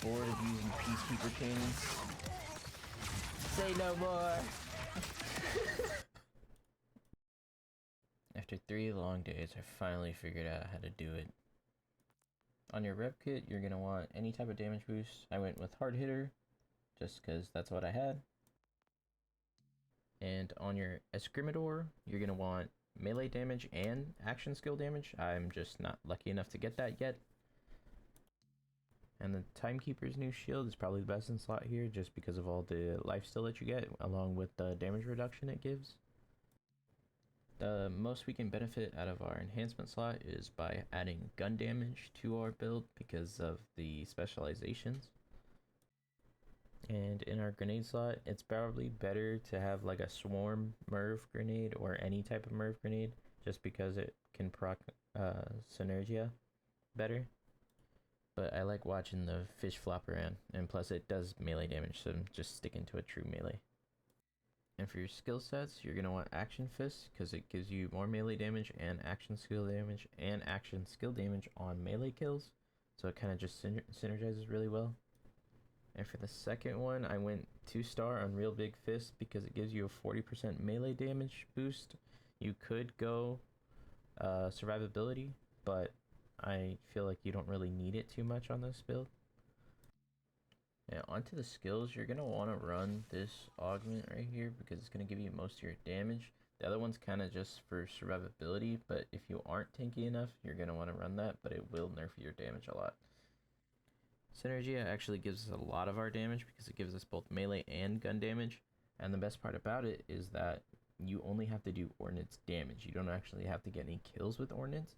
bored of using peacekeeper chains? Say no more! After 3 long days, I finally figured out how to do it. On your rep kit, you're going to want any type of damage boost. I went with hard hitter, just because that's what I had. And on your Escrimador, you're going to want melee damage and action skill damage. I'm just not lucky enough to get that yet. And the Timekeeper's new shield is probably the best in slot here, just because of all the lifesteal that you get, along with the damage reduction it gives. The most we can benefit out of our enhancement slot is by adding gun damage to our build because of the specializations. And in our grenade slot, it's probably better to have like a swarm Merv grenade or any type of Merv grenade, just because it can proc Synergia better. But I like watching the fish flop around, and plus it does melee damage, so I'm just sticking to a true melee. And for your skill sets, you're going to want Action Fist, because it gives you more melee damage and action skill damage on melee kills. So it kind of just synergizes really well. And for the second one, I went 2-star on Real Big Fist, because it gives you a 40% melee damage boost. You could go survivability, but I feel like you don't really need it too much on this build. Now onto the skills, you're going to want to run this augment right here because it's going to give you most of your damage. The other one's kind of just for survivability, but if you aren't tanky enough, you're going to want to run that, but it will nerf your damage a lot. Synergia actually gives us a lot of our damage because it gives us both melee and gun damage, and the best part about it is that you only have to do ordnance damage. You don't actually have to get any kills with ordnance.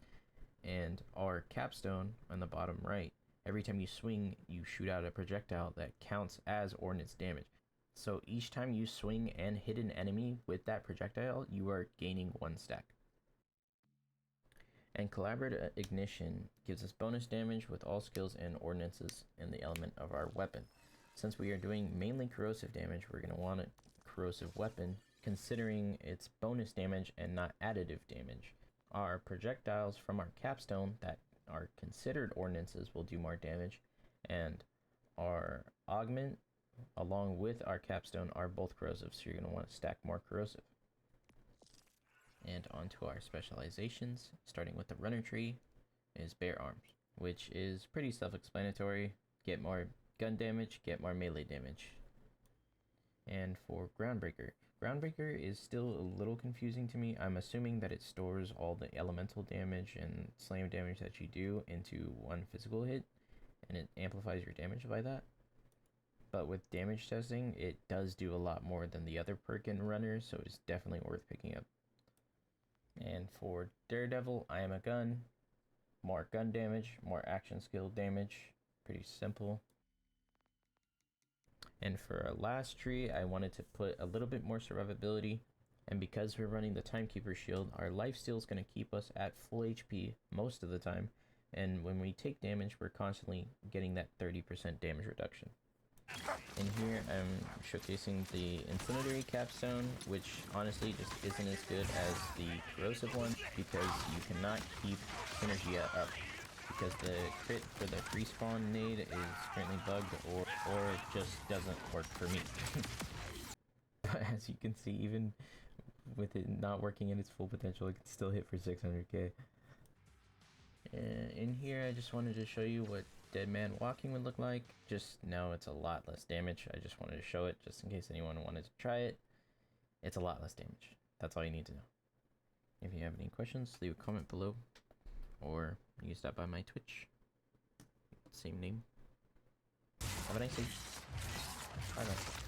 And our capstone on the bottom right, every time you swing, you shoot out a projectile that counts as ordnance damage. So each time you swing and hit an enemy with that projectile, you are gaining 1 stack. And Collaborative Ignition gives us bonus damage with all skills and ordinances in the element of our weapon. Since we are doing mainly corrosive damage, we're going to want a corrosive weapon, considering its bonus damage and not additive damage. Our projectiles from our capstone that are considered ordinances will do more damage, and our augment along with our capstone are both corrosive, so you're going to want to stack more corrosive. And onto our specializations, starting with the runner tree, is Bare Arms, which is pretty self-explanatory. Get more gun damage, get more melee damage. And for Groundbreaker, Groundbreaker is still a little confusing to me. I'm assuming that it stores all the elemental damage and slam damage that you do into one physical hit, and it amplifies your damage by that. But with damage testing, it does do a lot more than the other perk in Runner, so it's definitely worth picking up. And for Daredevil, I am a gun. More gun damage, more action skill damage. Pretty simple. And for our last tree, I wanted to put a little bit more survivability. And because we're running the Timekeeper shield, our lifesteal is going to keep us at full HP most of the time. And when we take damage, we're constantly getting that 30% damage reduction. In here, I'm showcasing the Incendiary Capstone, which honestly just isn't as good as the Corrosive one, because you cannot keep Synergia up, because the crit for the respawn nade is currently bugged, or it just doesn't work for me. But as you can see, even with it not working at its full potential, it can still hit for 600k. In here, I just wanted to show you what Dead Man Walking would look like. Just now it's a lot less damage. I just wanted to show it just in case anyone wanted to try it. It's a lot less damage. That's all you need to know. If you have any questions, leave a comment below, or you can stop by my Twitch. Same name. Have a nice day. Bye now.